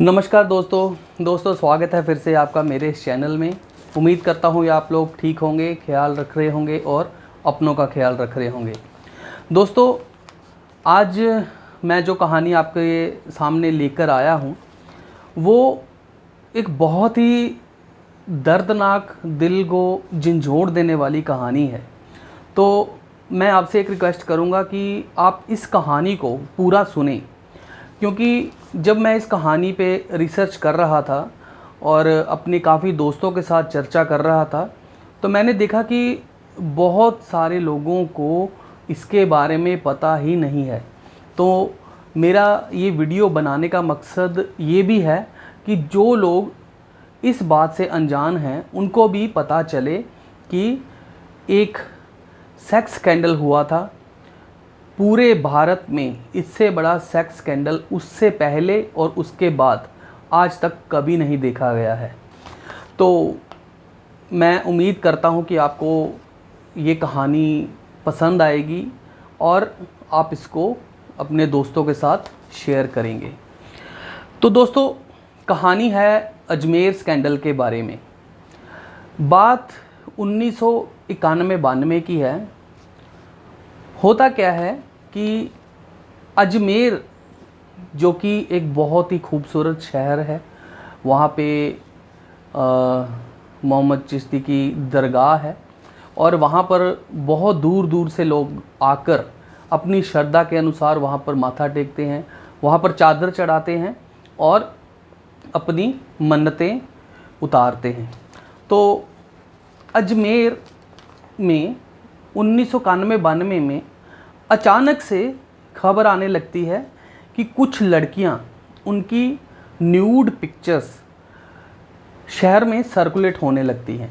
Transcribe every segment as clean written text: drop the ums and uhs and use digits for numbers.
नमस्कार दोस्तों स्वागत है फिर से आपका मेरे इस चैनल में। उम्मीद करता हूँ आप लोग ठीक होंगे, ख्याल रख रहे होंगे और अपनों का ख्याल रख रहे होंगे। दोस्तों, आज मैं जो कहानी आपके सामने लेकर आया हूँ वो एक बहुत ही दर्दनाक, दिल को झंझोड़ देने वाली कहानी है। तो मैं आपसे एक रिक्वेस्ट करूँगा कि आप इस कहानी को पूरा सुनें, क्योंकि जब मैं इस कहानी पे रिसर्च कर रहा था और अपने काफ़ी दोस्तों के साथ चर्चा कर रहा था तो मैंने देखा कि बहुत सारे लोगों को इसके बारे में पता ही नहीं है। तो मेरा ये वीडियो बनाने का मकसद ये भी है कि जो लोग इस बात से अनजान हैं उनको भी पता चले कि एक सेक्स स्कैंडल हुआ था। पूरे भारत में इससे बड़ा सेक्स स्कैंडल उससे पहले और उसके बाद आज तक कभी नहीं देखा गया है। तो मैं उम्मीद करता हूं कि आपको ये कहानी पसंद आएगी और आप इसको अपने दोस्तों के साथ शेयर करेंगे। तो दोस्तों, कहानी है अजमेर स्कैंडल के बारे में। बात 1991-92 की है। होता क्या है कि अजमेर, जो कि एक बहुत ही खूबसूरत शहर है, वहाँ पे मोहम्मद चिश्ती की दरगाह है और वहाँ पर बहुत दूर दूर से लोग आकर अपनी श्रद्धा के अनुसार वहाँ पर माथा टेकते हैं, वहाँ पर चादर चढ़ाते हैं और अपनी मन्नतें उतारते हैं। तो अजमेर में 1991-92 में अचानक से खबर आने लगती है कि कुछ लड़कियां, उनकी न्यूड पिक्चर्स शहर में सर्कुलेट होने लगती हैं।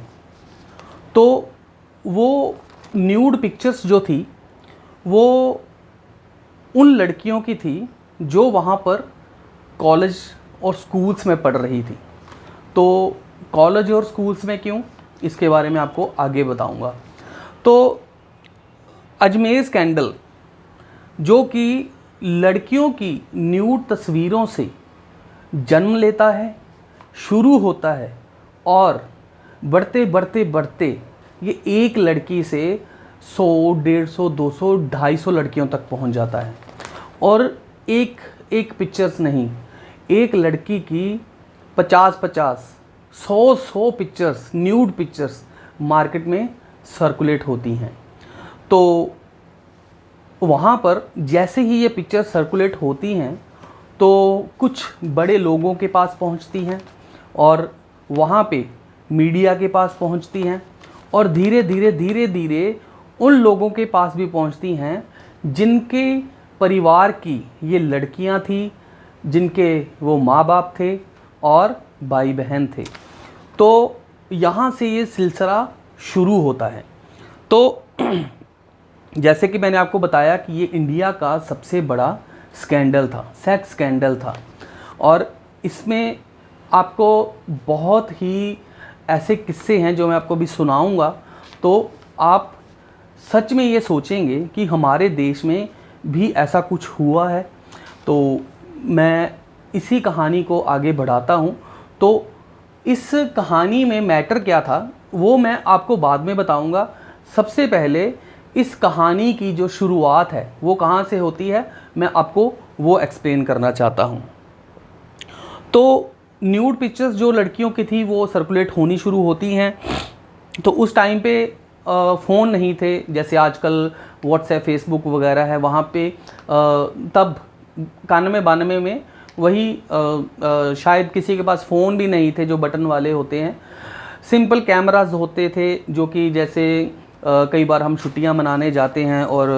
तो वो न्यूड पिक्चर्स जो थी वो उन लड़कियों की थी जो वहाँ पर कॉलेज और स्कूल्स में पढ़ रही थी। तो कॉलेज और स्कूल्स में क्यों, इसके बारे में आपको आगे बताऊंगा। तो अजमेर स्कैंडल, जो कि लड़कियों की न्यूड तस्वीरों से जन्म लेता है, शुरू होता है और बढ़ते बढ़ते बढ़ते ये एक लड़की से 100, 150, 200, 250 लड़कियों तक पहुंच जाता है। और एक एक पिक्चर्स नहीं, एक लड़की की 50-50, 100 पिक्चर्स, न्यूड पिक्चर्स मार्केट में सर्कुलेट होती हैं। तो वहाँ पर जैसे ही ये पिक्चर सर्कुलेट होती हैं तो कुछ बड़े लोगों के पास पहुँचती हैं और वहाँ पे मीडिया के पास पहुँचती हैं और धीरे धीरे उन लोगों के पास भी पहुँचती हैं जिनके परिवार की ये लड़कियाँ थी, जिनके वो माँ बाप थे और भाई बहन थे। तो यहाँ से ये सिलसिला शुरू होता है। तो जैसे कि मैंने आपको बताया कि ये इंडिया का सबसे बड़ा स्कैंडल था, सेक्स स्कैंडल था। और इसमें आपको बहुत ही ऐसे किस्से हैं जो मैं आपको अभी सुनाऊंगा, तो आप सच में ये सोचेंगे कि हमारे देश में भी ऐसा कुछ हुआ है। तो मैं इसी कहानी को आगे बढ़ाता हूँ। तो इस कहानी में मैटर क्या था वो मैं आपको बाद में बताऊँगा। सबसे पहले इस कहानी की जो शुरुआत है वो कहाँ से होती है, मैं आपको वो एक्सप्लेन करना चाहता हूँ। तो न्यूड पिक्चर्स जो लड़कियों की थी वो सर्कुलेट होनी शुरू होती हैं। तो उस टाइम पे फ़ोन नहीं थे जैसे आजकल व्हाट्सएप, फेसबुक वगैरह है। वहाँ पे तब 91-92 में वही शायद किसी के पास फ़ोन भी नहीं थे जो बटन वाले होते हैं। सिंपल कैमराज होते थे, जो कि जैसे कई बार हम छुट्टियां मनाने जाते हैं और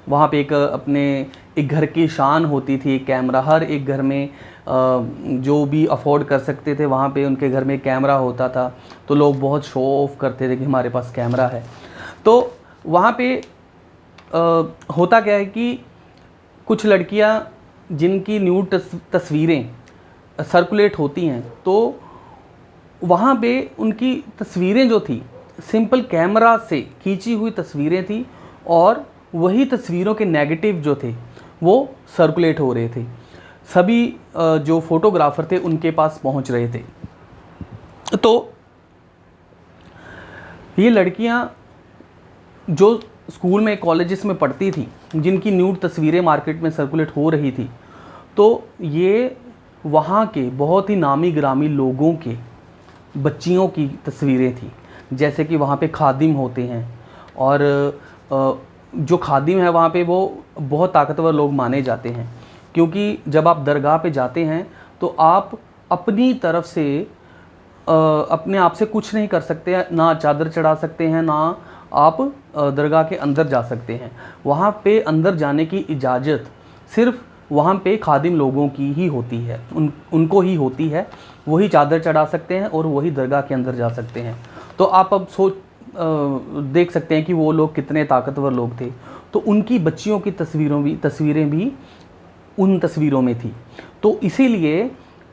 वहाँ पे एक घर की शान होती थी कैमरा। हर एक घर में जो भी अफोर्ड कर सकते थे वहाँ पे उनके घर में कैमरा होता था। तो लोग बहुत शो ऑफ करते थे कि हमारे पास कैमरा है। तो वहाँ पे होता क्या है कि कुछ लड़कियाँ जिनकी न्यूड तस्वीरें सर्कुलेट होती हैं, तो वहाँ पे उनकी तस्वीरें जो थी सिंपल कैमरा से खींची हुई तस्वीरें थी और वही तस्वीरों के नेगेटिव जो थे वो सर्कुलेट हो रहे थे। सभी जो फोटोग्राफर थे उनके पास पहुंच रहे थे। तो ये लड़कियां जो स्कूल में, कॉलेजेस में पढ़ती थी, जिनकी न्यूड तस्वीरें मार्केट में सर्कुलेट हो रही थी, तो ये वहाँ के बहुत ही नामी गिरामी लोगों के बच्चियों की तस्वीरें थी। जैसे कि वहाँ पे खादिम होते हैं, और जो खादिम है वहाँ पे वो बहुत ताकतवर लोग माने जाते हैं, क्योंकि जब आप दरगाह पे जाते हैं तो आप अपनी तरफ से अपने आप से कुछ नहीं कर सकते, ना चादर चढ़ा सकते हैं, ना आप दरगाह के अंदर जा सकते हैं। वहाँ पे अंदर जाने की इजाज़त सिर्फ वहाँ पे खादिम लोगों की ही होती है, उनको ही होती है। वही चादर चढ़ा सकते हैं और वही दरगाह के अंदर जा सकते हैं। तो आप अब देख सकते हैं कि वो लोग कितने ताकतवर लोग थे। तो उनकी बच्चियों की तस्वीरें भी उन तस्वीरों में थी। तो इसीलिए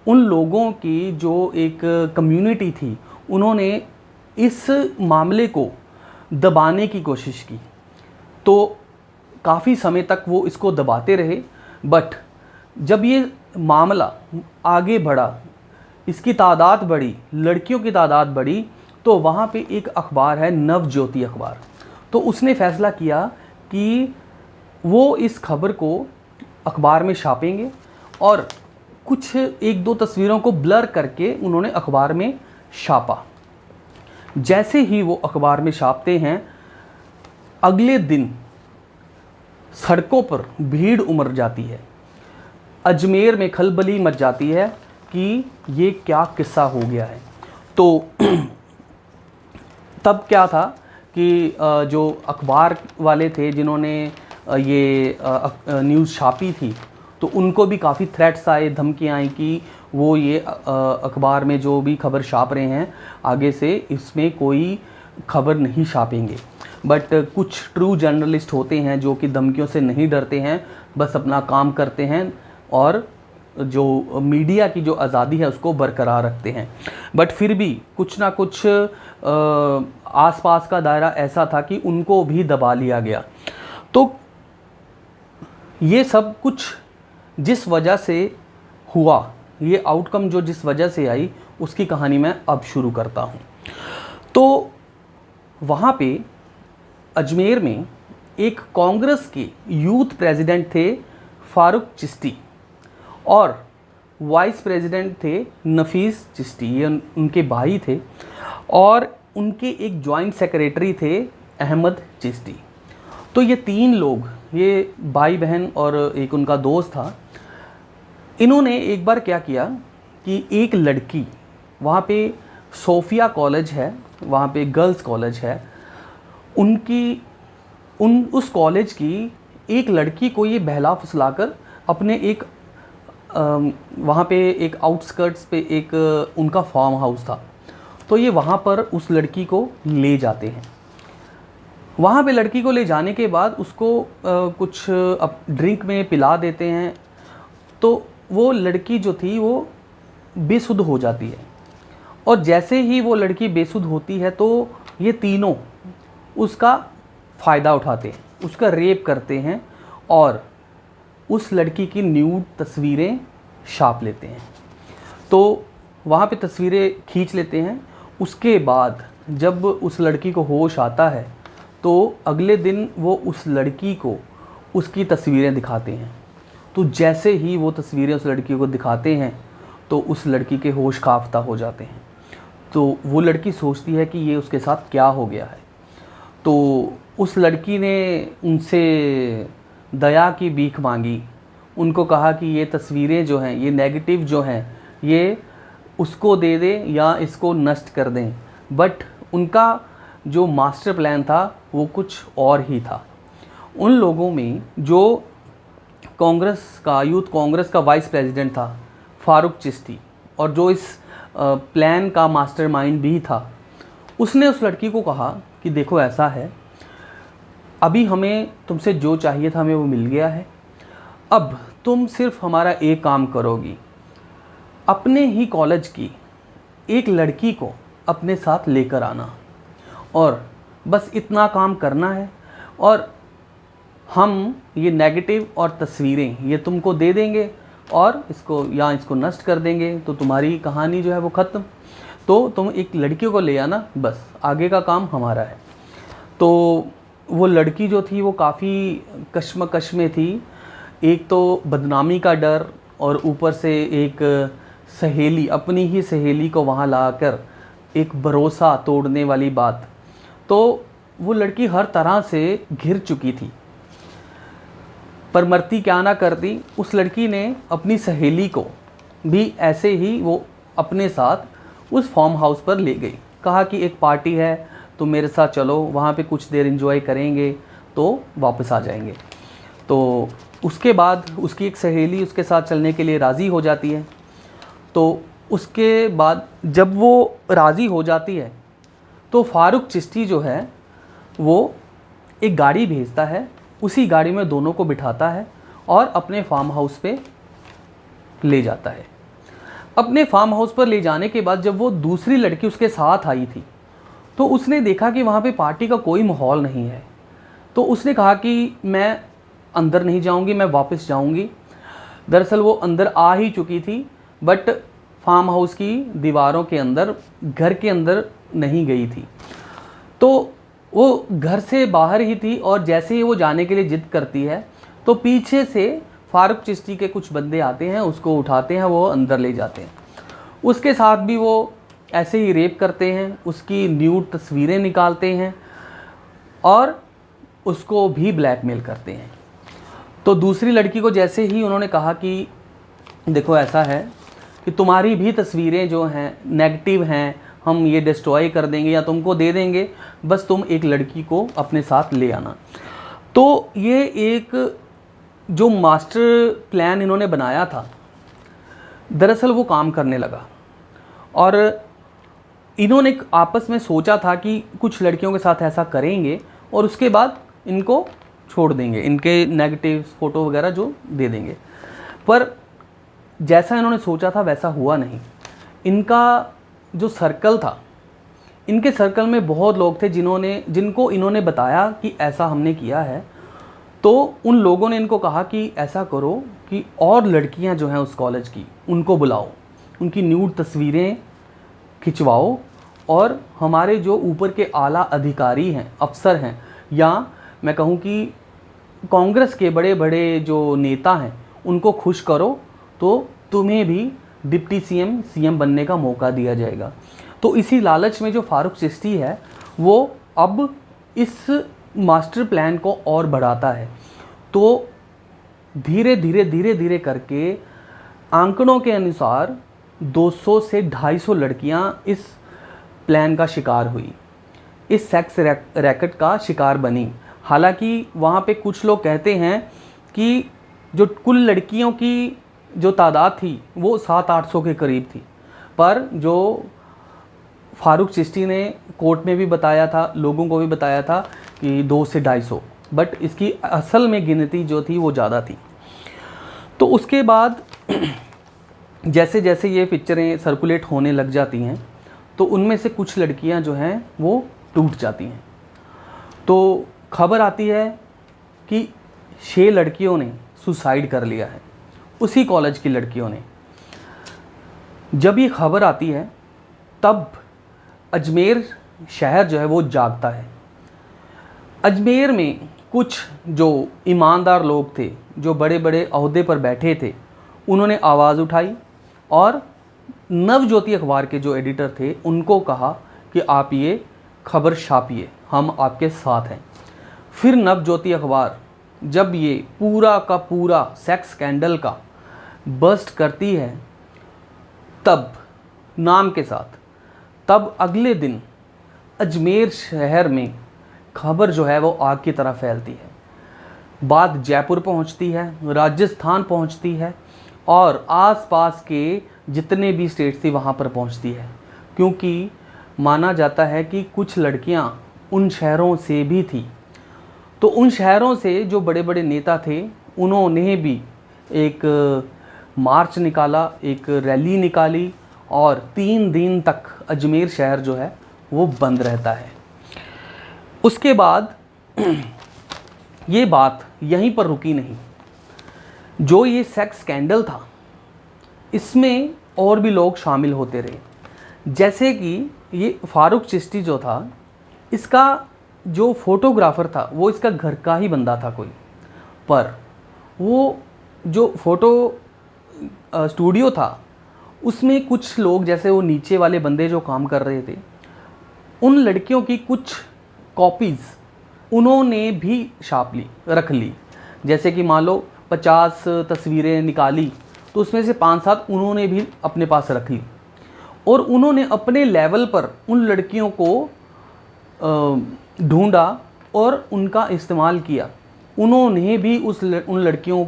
उन लोगों की जो एक कम्युनिटी थी, उन्होंने इस मामले को दबाने की कोशिश की। तो काफ़ी समय तक वो इसको दबाते रहे, बट जब ये मामला आगे बढ़ा, इसकी तादाद बढ़ी, लड़कियों की तादाद बढ़ी, तो वहाँ पे एक अखबार है, नवज्योति अखबार। तो उसने फ़ैसला किया कि वो इस खबर को अखबार में छापेंगे, और कुछ एक दो तस्वीरों को ब्लर करके उन्होंने अखबार में छापा। जैसे ही वो अखबार में छापते हैं, अगले दिन सड़कों पर भीड़ उमड़ जाती है। अजमेर में खलबली मच जाती है कि ये क्या किस्सा हो गया है। तो तब क्या था कि जो अखबार वाले थे जिन्होंने ये न्यूज़ छापी थी, तो उनको भी काफ़ी थ्रेट्स आए, धमकियाँ आई कि वो ये अखबार में जो भी खबर छाप रहे हैं, आगे से इसमें कोई खबर नहीं छापेंगे। बट कुछ ट्रू जर्नलिस्ट होते हैं जो कि धमकियों से नहीं डरते हैं, बस अपना काम करते हैं और जो मीडिया की जो आज़ादी है उसको बरकरार रखते हैं। बट फिर भी कुछ ना कुछ आसपास का दायरा ऐसा था कि उनको भी दबा लिया गया। तो ये सब कुछ जिस वजह से हुआ, ये आउटकम जो जिस वजह से आई, उसकी कहानी मैं अब शुरू करता हूँ। तो वहाँ पे अजमेर में एक कांग्रेस के यूथ प्रेसिडेंट थे फारूक चिश्ती, और वाइस प्रेसिडेंट थे नफीस चिश्ती, ये उनके भाई थे, और उनके एक जॉइंट सेक्रेटरी थे अहमद चिश्ती। तो ये तीन लोग, ये भाई बहन और एक उनका दोस्त था, इन्होंने एक बार क्या किया कि एक लड़की, वहाँ पे सोफिया कॉलेज है, वहाँ पे गर्ल्स कॉलेज है, उस कॉलेज की एक लड़की को ये बहला फुसलाकर अपने एक वहाँ पे एक आउटस्कर्ट्स पे एक उनका फार्म हाउस था, तो ये वहाँ पर उस लड़की को ले जाते हैं। वहाँ पे लड़की को ले जाने के बाद उसको कुछ ड्रिंक में पिला देते हैं। तो वो लड़की जो थी वो बेसुध हो जाती है, और जैसे ही वो लड़की बेसुध होती है तो ये तीनों उसका फ़ायदा उठाते हैं, उसका रेप करते हैं और उस लड़की की न्यूड तस्वीरें छाप लेते हैं। तो वहाँ पे तस्वीरें खींच लेते हैं। उसके बाद जब उस लड़की को होश आता है तो अगले दिन वो उस लड़की को उसकी तस्वीरें दिखाते हैं। तो जैसे ही वो तस्वीरें उस लड़की को दिखाते हैं तो उस लड़की के होश खाफ्ता हो जाते हैं। तो वो लड़की सोचती है कि ये उसके साथ क्या हो गया है। तो उस लड़की ने उनसे दया की भीख मांगी, उनको कहा कि ये तस्वीरें जो हैं, ये नेगेटिव जो हैं, ये उसको दे दें या इसको नष्ट कर दें। बट उनका जो मास्टर प्लान था वो कुछ और ही था। उन लोगों में जो यूथ कांग्रेस का वाइस प्रेसिडेंट था फारूक चिश्ती, और जो इस प्लान का मास्टरमाइंड भी था, उसने उस लड़की को कहा कि देखो ऐसा है, अभी हमें तुमसे जो चाहिए था हमें वो मिल गया है, अब तुम सिर्फ हमारा एक काम करोगी, अपने ही कॉलेज की एक लड़की को अपने साथ लेकर आना, और बस इतना काम करना है, और हम ये नेगेटिव और तस्वीरें ये तुमको दे देंगे, और इसको नष्ट कर देंगे तो तुम्हारी कहानी जो है वो ख़त्म। तो तुम एक लड़की को ले आना, बस आगे का काम हमारा है। तो वो लड़की जो थी वो काफ़ी कश्मकश में थी। एक तो बदनामी का डर और ऊपर से एक सहेली, अपनी ही सहेली को वहाँ लाकर एक भरोसा तोड़ने वाली बात। तो वो लड़की हर तरह से घिर चुकी थी, पर मरती क्या ना करती, उस लड़की ने अपनी सहेली को भी ऐसे ही वो अपने साथ उस फार्म हाउस पर ले गई। कहा कि एक पार्टी है तो मेरे साथ चलो, वहाँ पे कुछ देर एंजॉय करेंगे तो वापस आ जाएंगे। तो उसके बाद उसकी एक सहेली उसके साथ चलने के लिए राज़ी हो जाती है। तो उसके बाद जब वो राज़ी हो जाती है तो फारूक चिश्ती जो है वो एक गाड़ी भेजता है, उसी गाड़ी में दोनों को बिठाता है और अपने फार्म हाउस पे ले जाता है। अपने फार्म हाउस पर ले जाने के बाद जब वो दूसरी लड़की उसके साथ आई थी तो उसने देखा कि वहाँ पे पार्टी का कोई माहौल नहीं है। तो उसने कहा कि मैं अंदर नहीं जाऊँगी, मैं वापस जाऊँगी। दरअसल वो अंदर आ ही चुकी थी, बट फार्म हाउस की दीवारों के अंदर, घर के अंदर नहीं गई थी। तो वो घर से बाहर ही थी और जैसे ही वो जाने के लिए ज़िद करती है तो पीछे से फारूक चिश्ती के कुछ बंदे आते हैं, उसको उठाते हैं, वो अंदर ले जाते हैं। उसके साथ भी वो ऐसे ही रेप करते हैं, उसकी न्यूड तस्वीरें निकालते हैं और उसको भी ब्लैकमेल करते हैं। तो दूसरी लड़की को जैसे ही उन्होंने कहा कि देखो ऐसा है कि तुम्हारी भी तस्वीरें जो हैं नेगेटिव हैं, हम ये डिस्ट्रॉय कर देंगे या तुमको दे देंगे, बस तुम एक लड़की को अपने साथ ले आना। तो ये एक जो मास्टर प्लान इन्होंने बनाया था, दरअसल वो काम करने लगा और इन्होंने आपस में सोचा था कि कुछ लड़कियों के साथ ऐसा करेंगे और उसके बाद इनको छोड़ देंगे, इनके नेगेटिव फ़ोटो वगैरह जो दे देंगे। पर जैसा इन्होंने सोचा था वैसा हुआ नहीं। इनका जो सर्कल था, इनके सर्कल में बहुत लोग थे जिनको इन्होंने बताया कि ऐसा हमने किया है। तो उन लोगों ने इनको कहा कि ऐसा करो कि और लड़कियां जो हैं उस कॉलेज की, उनको बुलाओ, उनकी न्यूड तस्वीरें खिंचवाओ और हमारे जो ऊपर के आला अधिकारी हैं, अफसर हैं, या मैं कहूँ कि कांग्रेस के बड़े बड़े जो नेता हैं, उनको खुश करो तो तुम्हें भी डिप्टी सीएम बनने का मौका दिया जाएगा। तो इसी लालच में जो फारूक चिश्ती है वो अब इस मास्टर प्लान को और बढ़ाता है। तो धीरे धीरे करके आंकड़ों के अनुसार 200 से 250 लड़कियां इस प्लान का शिकार हुई, इस सेक्स रैकेट का शिकार बनी। हालांकि वहाँ पे कुछ लोग कहते हैं कि जो कुल लड़कियों की जो तादाद थी वो 700-800 के करीब थी, पर जो फारूक चिश्ती ने कोर्ट में भी बताया था, लोगों को भी बताया था कि 200 से 250, बट इसकी असल में गिनती जो थी वो ज़्यादा थी। तो उसके बाद जैसे जैसे ये पिक्चरें सर्कुलेट होने लग जाती हैं तो उनमें से कुछ लड़कियां जो हैं वो टूट जाती हैं। तो खबर आती है कि 6 लड़कियों ने सुसाइड कर लिया है, उसी कॉलेज की लड़कियों ने। जब ये खबर आती है तब अजमेर शहर जो है वो जागता है। अजमेर में कुछ जो ईमानदार लोग थे, जो बड़े बड़े ओहदे पर बैठे थे, उन्होंने आवाज़ उठाई और नवज्योति अखबार के जो एडिटर थे उनको कहा कि आप ये खबर छापिए, हम आपके साथ हैं। फिर नवज्योति अखबार जब ये पूरा का पूरा सेक्स स्कैंडल का बस्ट करती है तब नाम के साथ, तब अगले दिन अजमेर शहर में खबर जो है वो आग की तरह फैलती है। बात जयपुर पहुंचती है, राजस्थान पहुंचती है और आसपास के जितने भी स्टेट्स थी वहाँ पर पहुंचती है, क्योंकि माना जाता है कि कुछ लड़कियां उन शहरों से भी थी। तो उन शहरों से जो बड़े बड़े नेता थे उन्होंने भी एक मार्च निकाला, एक रैली निकाली और 3 दिन तक अजमेर शहर जो है वो बंद रहता है। उसके बाद ये बात यहीं पर रुकी नहीं। जो ये सेक्स स्कैंडल था इसमें और भी लोग शामिल होते रहे। जैसे कि ये फारूक चिश्ती जो था, इसका जो फोटोग्राफ़र था वो इसका घर का ही बंदा था कोई, पर वो जो फ़ोटो स्टूडियो था उसमें कुछ लोग, जैसे वो नीचे वाले बंदे जो काम कर रहे थे, उन लड़कियों की कुछ कॉपीज़ उन्होंने भी रख ली। जैसे कि मान लो 50 तस्वीरें निकाली तो उसमें से 5-7 उन्होंने भी अपने पास रख ली, और उन्होंने अपने लेवल पर उन लड़कियों को ढूंढा और उनका इस्तेमाल किया। उन्होंने भी उन लड़कियों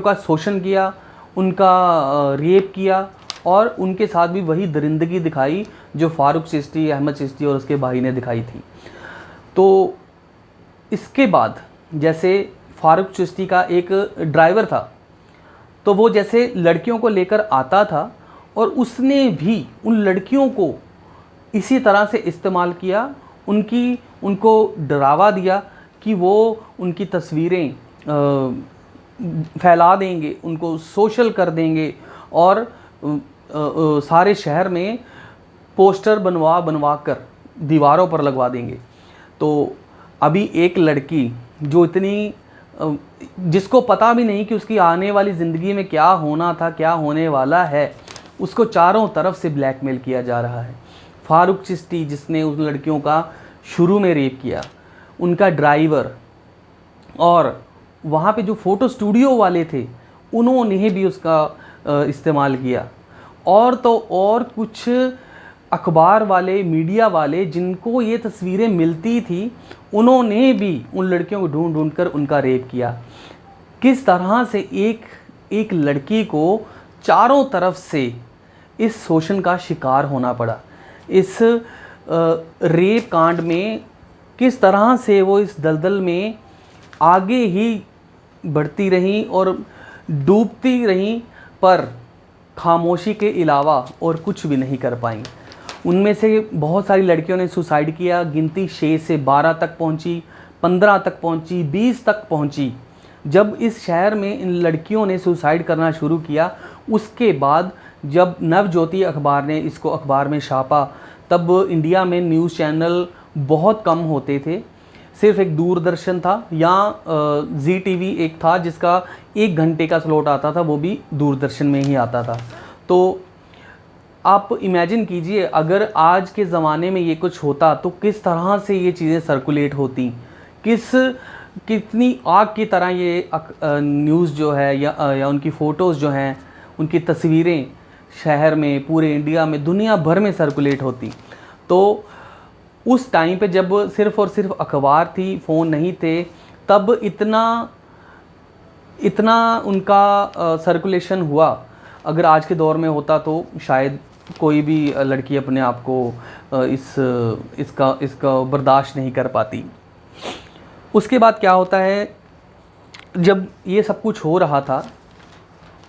का शोषण किया, उनका रेप किया, और उनके साथ भी वही दरिंदगी दिखाई जो फारूक चिश्ती, अहमद चिश्ती और उसके भाई ने दिखाई थी। तो इसके बाद जैसे फारूक चिश्ती का एक ड्राइवर था, तो वो जैसे लड़कियों को लेकर आता था और उसने भी उन लड़कियों को इसी तरह से इस्तेमाल किया, उनको डरावा दिया कि वो उनकी तस्वीरें फैला देंगे, उनको सोशल कर देंगे, और सारे शहर में पोस्टर बनवा कर दीवारों पर लगवा देंगे। तो अभी एक लड़की जो जिसको पता भी नहीं कि उसकी आने वाली ज़िंदगी में क्या होना था, क्या होने वाला है, उसको चारों तरफ से ब्लैकमेल किया जा रहा है। फारूक चिश्ती जिसने उन लड़कियों का शुरू में रेप किया, उनका ड्राइवर, और वहाँ पे जो फ़ोटो स्टूडियो वाले थे उन्होंने भी उसका इस्तेमाल किया, और तो और कुछ अखबार वाले, मीडिया वाले जिनको ये तस्वीरें मिलती थी, उन्होंने भी उन लड़कियों को ढूंढ कर उनका रेप किया। किस तरह से एक लड़की को चारों तरफ से इस शोषण का शिकार होना पड़ा, इस रेप कांड में किस तरह से वो इस दलदल में आगे ही बढ़ती रहीं और डूबती रहीं, पर खामोशी के अलावा और कुछ भी नहीं कर पाईं। उनमें से बहुत सारी लड़कियों ने सुसाइड किया, गिनती 6 से 12 तक पहुंची, 15 तक पहुंची, 20 तक पहुंची। जब इस शहर में इन लड़कियों ने सुसाइड करना शुरू किया, उसके बाद जब नवज्योति अखबार ने इसको अखबार में छापा, तब इंडिया में न्यूज़ चैनल बहुत कम होते थे। सिर्फ एक दूरदर्शन था या जी टीवी एक था जिसका 1 घंटे का स्लॉट आता था, वो भी दूरदर्शन में ही आता था। तो आप इमेजिन कीजिए, अगर आज के ज़माने में ये कुछ होता तो किस तरह से ये चीज़ें सर्कुलेट होती, कितनी आग की तरह ये न्यूज़ जो है या उनकी फ़ोटोज़ जो हैं, उनकी तस्वीरें शहर में, पूरे इंडिया में, दुनिया भर में सर्कुलेट होती। तो उस टाइम पे जब सिर्फ़ और सिर्फ अखबार थी, फ़ोन नहीं थे, तब इतना उनका सर्कुलेशन हुआ। अगर आज के दौर में होता तो शायद कोई भी लड़की अपने आप को इसका बर्दाश्त नहीं कर पाती। उसके बाद क्या होता है, जब ये सब कुछ हो रहा था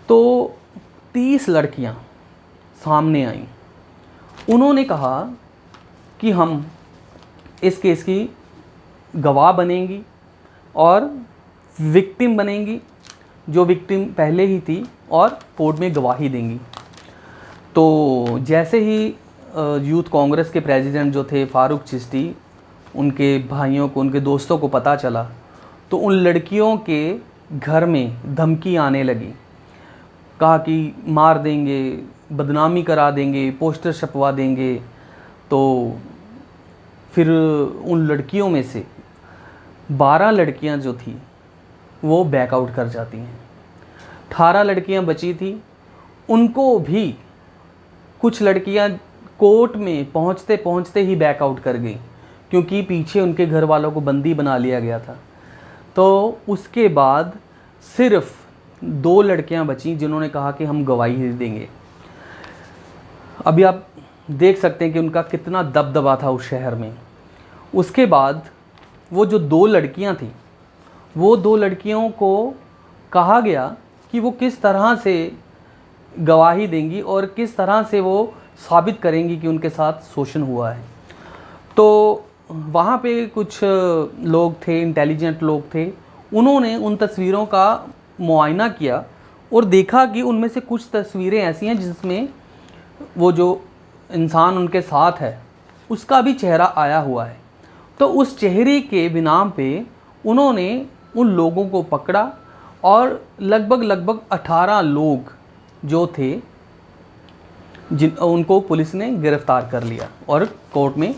तो 30 लड़कियां सामने आईं। उन्होंने कहा कि हम इस केस की गवाह बनेंगी और विक्टिम बनेंगी, जो विक्टिम पहले ही थी, और कोर्ट में गवाही देंगी। तो जैसे ही यूथ कांग्रेस के प्रेसिडेंट जो थे फारूक चिश्ती, उनके भाइयों को, उनके दोस्तों को पता चला, तो उन लड़कियों के घर में धमकी आने लगी। कहा कि मार देंगे, बदनामी करा देंगे, पोस्टर छपवा देंगे। तो फिर उन लड़कियों में से 12 लड़कियां जो थी वो बैकआउट कर जाती हैं। 18 लड़कियां बची थी, उनको भी कुछ लड़कियां कोर्ट में पहुंचते पहुंचते ही बैकआउट कर गई, क्योंकि पीछे उनके घर वालों को बंदी बना लिया गया था। तो उसके बाद सिर्फ 2 लड़कियां बची जिन्होंने कहा कि हम गवाही देंगे। अभी आप देख सकते हैं कि उनका कितना दबदबा था उस शहर में। उसके बाद वो जो 2 लड़कियां थीं, वो 2 लड़कियों को कहा गया कि वो किस तरह से गवाही देंगी और किस तरह से वो साबित करेंगी कि उनके साथ शोषण हुआ है। तो वहाँ पे कुछ लोग थे, इंटेलिजेंट लोग थे, उन्होंने उन तस्वीरों का मुआयना किया। और देखा कि उनमें से कुछ तस्वीरें ऐसी हैं जिसमें वो जो इंसान उनके साथ है उसका भी चेहरा आया हुआ है। तो उस चेहरे के बिनाम पे उन्होंने उन लोगों को पकड़ा और लगभग 18 लोग जो थे जिन उनको पुलिस ने गिरफ्तार कर लिया और कोर्ट में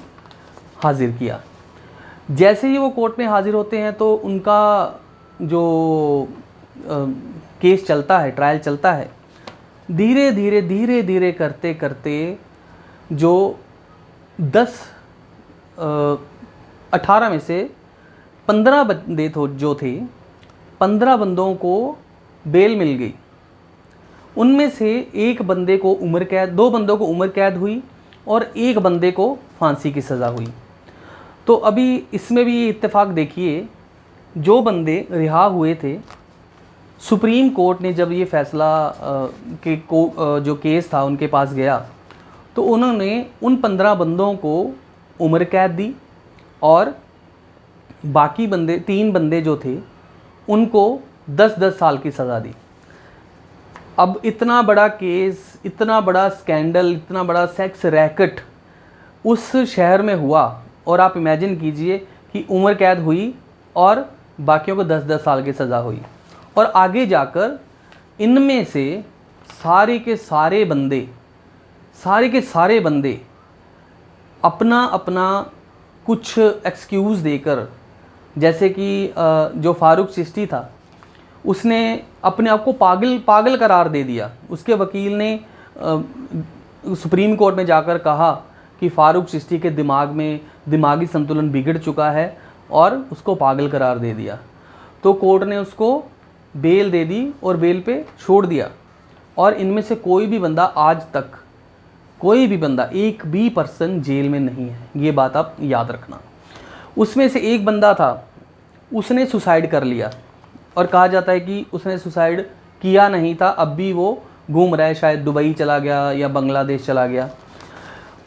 हाजिर किया। जैसे ही वो कोर्ट में हाजिर होते हैं तो उनका जो केस चलता है, ट्रायल चलता है, धीरे धीरे करते करते जो 18 में से 15 बंदे जो थे, 15 बंदों को बेल मिल गई। उनमें से एक बंदे को उम्र कैद, 2 बंदों को उम्र कैद हुई और एक बंदे को फांसी की सज़ा हुई। तो अभी इसमें भी ये इत्तेफाक देखिए, जो बंदे रिहा हुए थे, सुप्रीम कोर्ट ने जब ये फैसला जो केस था उनके पास गया तो उन्होंने उन 15 बंदों को उम्र कैद दी और बाकी 3 बंदे जो थे उनको 10-10 साल की सज़ा दी। अब इतना बड़ा केस, इतना बड़ा स्कैंडल, इतना बड़ा सेक्स रैकेट उस शहर में हुआ और आप इमेजिन कीजिए कि उम्र कैद हुई और बाकियों को 10-10 साल की सज़ा हुई। और आगे जाकर इनमें से सारे के सारे बंदे अपना अपना कुछ एक्सक्यूज़ देकर, जैसे कि जो फारूक चिश्ती था उसने अपने आप को पागल करार दे दिया। उसके वकील ने सुप्रीम कोर्ट में जाकर कहा कि फारूक चिश्ती के दिमाग में दिमागी संतुलन बिगड़ चुका है और उसको पागल करार दे दिया। तो कोर्ट ने उसको बेल दे दी और बेल पे छोड़ दिया। और इनमें से कोई भी बंदा आज तक, कोई भी बंदा, एक भी पर्सन जेल में नहीं है, ये बात आप याद रखना। उसमें से एक बंदा था, उसने सुसाइड कर लिया और कहा जाता है कि उसने सुसाइड किया नहीं था, अब भी वो घूम रहा है, शायद दुबई चला गया या बांग्लादेश चला गया।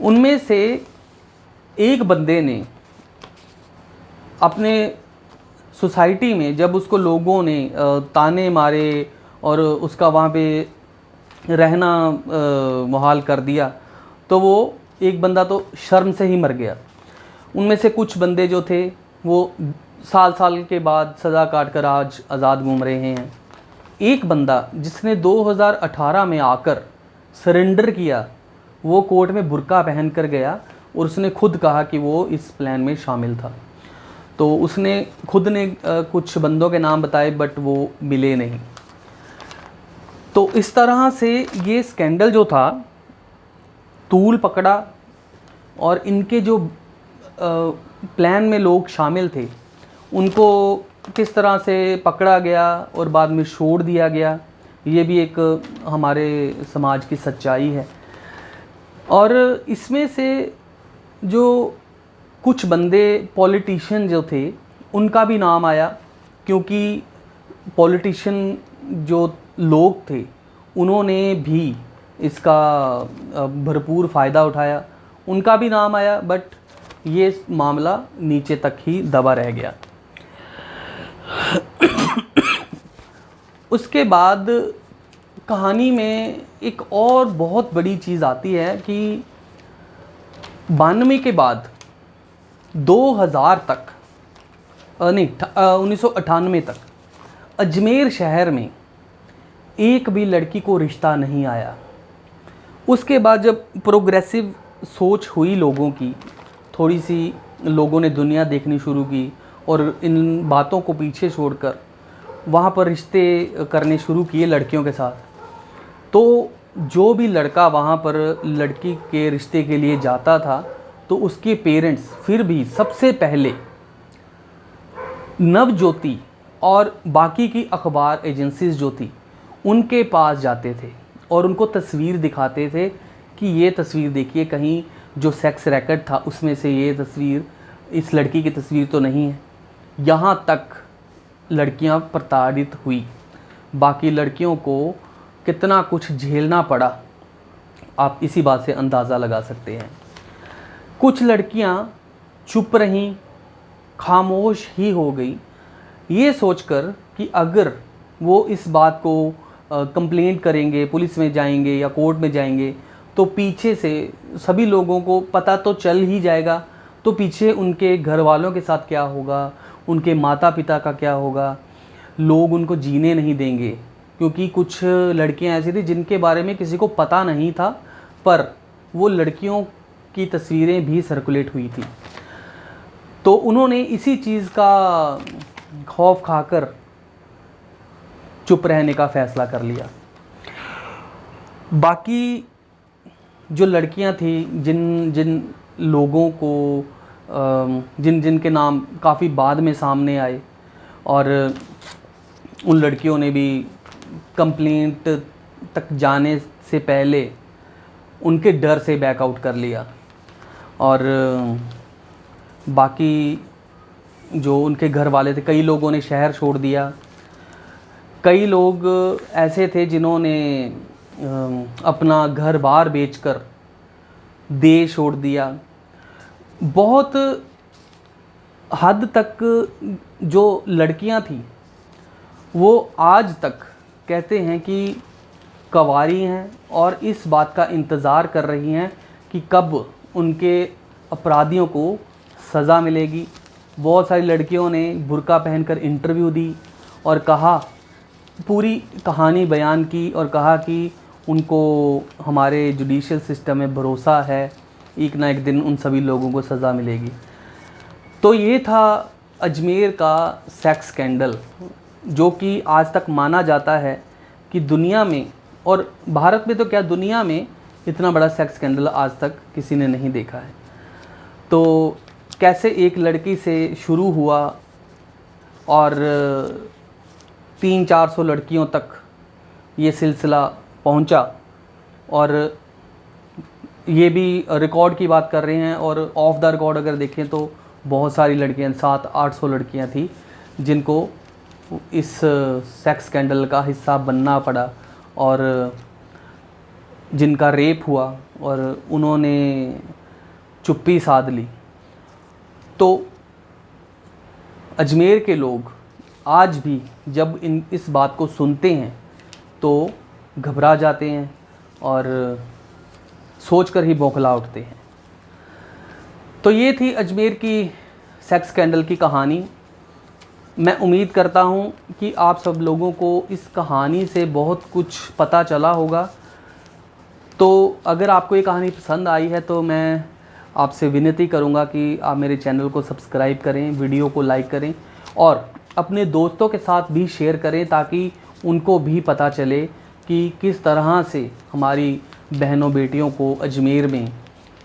उनमें से एक बंदे ने अपने सोसाइटी में जब उसको लोगों ने ताने मारे और उसका वहाँ पे रहना मुहाल कर दिया, तो वो एक बंदा तो शर्म से ही मर गया। उनमें से कुछ बंदे जो थे वो साल के बाद सज़ा काट कर आज आज़ाद घूम रहे हैं। एक बंदा जिसने 2018 में आकर सरेंडर किया, वो कोर्ट में बुर्का पहन कर गया और उसने खुद कहा कि वो इस प्लान में शामिल था। तो उसने खुद ने कुछ बंदों के नाम बताए बट वो मिले नहीं। तो इस तरह से ये स्कैंडल जो था तूल पकड़ा और इनके जो प्लान में लोग शामिल थे उनको किस तरह से पकड़ा गया और बाद में छोड़ दिया गया, ये भी एक हमारे समाज की सच्चाई है। और इसमें से जो कुछ बंदे पॉलिटिशियन जो थे उनका भी नाम आया, क्योंकि पॉलिटिशियन जो लोग थे उन्होंने भी इसका भरपूर फ़ायदा उठाया, उनका भी नाम आया, बट ये मामला नीचे तक ही दबा रह गया। उसके बाद कहानी में एक और बहुत बड़ी चीज़ आती है कि 92 के बाद 2000 तक, नहीं 1998 तक अजमेर शहर में एक भी लड़की को रिश्ता नहीं आया। उसके बाद जब प्रोग्रेसिव सोच हुई लोगों की, थोड़ी सी लोगों ने दुनिया देखनी शुरू की और इन बातों को पीछे छोड़कर वहाँ पर रिश्ते करने शुरू किए लड़कियों के साथ, तो जो भी लड़का वहाँ पर लड़की के रिश्ते के लिए जाता था तो उसके पेरेंट्स फिर भी सबसे पहले नवज्योति और बाकी की अखबार एजेंसीज जो थी उनके पास जाते थे और उनको तस्वीर दिखाते थे कि ये तस्वीर देखिए, कहीं जो सेक्स रैकेट था उसमें से ये तस्वीर, इस लड़की की तस्वीर तो नहीं है। यहाँ तक लड़कियाँ प्रताड़ित हुई, बाकी लड़कियों को कितना कुछ झेलना पड़ा आप इसी बात से अंदाज़ा लगा सकते हैं। कुछ लड़कियाँ चुप रहीं, खामोश ही हो गई, ये सोचकर कि अगर वो इस बात को कंप्लेंट करेंगे, पुलिस में जाएंगे या कोर्ट में जाएंगे, तो पीछे से सभी लोगों को पता तो चल ही जाएगा, तो पीछे उनके घर वालों के साथ क्या होगा, उनके माता पिता का क्या होगा, लोग उनको जीने नहीं देंगे। क्योंकि कुछ लड़कियां ऐसी थी जिनके बारे में किसी को पता नहीं था, पर वो लड़कियों की तस्वीरें भी सर्कुलेट हुई थी। तो उन्होंने इसी चीज़ का खौफ खाकर चुप रहने का फ़ैसला कर लिया। बाकी जो लड़कियां थी, जिन जिन लोगों को जिन जिन के नाम काफ़ी बाद में सामने आए, और उन लड़कियों ने भी कंप्लेंट तक जाने से पहले उनके डर से बैकआउट कर लिया। और बाकी जो उनके घर वाले थे, कई लोगों ने शहर छोड़ दिया, कई लोग ऐसे थे जिन्होंने अपना घर बार बेचकर देश छोड़ दिया। बहुत हद तक जो लड़कियां थी वो आज तक कहते हैं कि कंवारी हैं और इस बात का इंतज़ार कर रही हैं कि कब उनके अपराधियों को सज़ा मिलेगी। बहुत सारी लड़कियों ने बुर्का पहनकर इंटरव्यू दी और कहा, पूरी कहानी बयान की और कहा कि उनको हमारे जुडिशियल सिस्टम में भरोसा है, एक ना एक दिन उन सभी लोगों को सज़ा मिलेगी। तो ये था अजमेर का सेक्स स्कैंडल, जो कि आज तक माना जाता है कि दुनिया में, और भारत में तो क्या दुनिया में, इतना बड़ा सेक्स स्कैंडल आज तक किसी ने नहीं देखा है। तो कैसे एक लड़की से शुरू हुआ और 300-400 लड़कियों तक ये सिलसिला पहुंचा, और ये भी रिकॉर्ड की बात कर रहे हैं, और ऑफ द रिकॉर्ड अगर देखें तो बहुत सारी लड़कियां, 700-800 लड़कियां थी जिनको इस सेक्स स्कैंडल का हिस्सा बनना पड़ा और जिनका रेप हुआ और उन्होंने चुप्पी साध ली। तो अजमेर के लोग आज भी जब इस बात को सुनते हैं तो घबरा जाते हैं और सोचकर ही बौखला उठते हैं। तो ये थी अजमेर की सेक्स स्कैंडल की कहानी। मैं उम्मीद करता हूँ कि आप सब लोगों को इस कहानी से बहुत कुछ पता चला होगा। तो अगर आपको ये कहानी पसंद आई है तो मैं आपसे विनती करूँगा कि आप मेरे चैनल को सब्सक्राइब करें, वीडियो को लाइक करें और अपने दोस्तों के साथ भी शेयर करें, ताकि उनको भी पता चले कि किस तरह से हमारी बहनों बेटियों को अजमेर में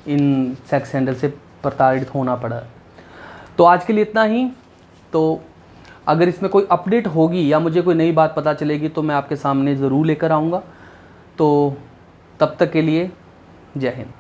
इन सेक्स स्कैंडल से प्रताड़ित होना पड़ा। तो आज के लिए इतना ही। तो अगर इसमें कोई अपडेट होगी या मुझे कोई नई बात पता चलेगी तो मैं आपके सामने ज़रूर लेकर आऊँगा। तो तब तक के लिए जय हिंद।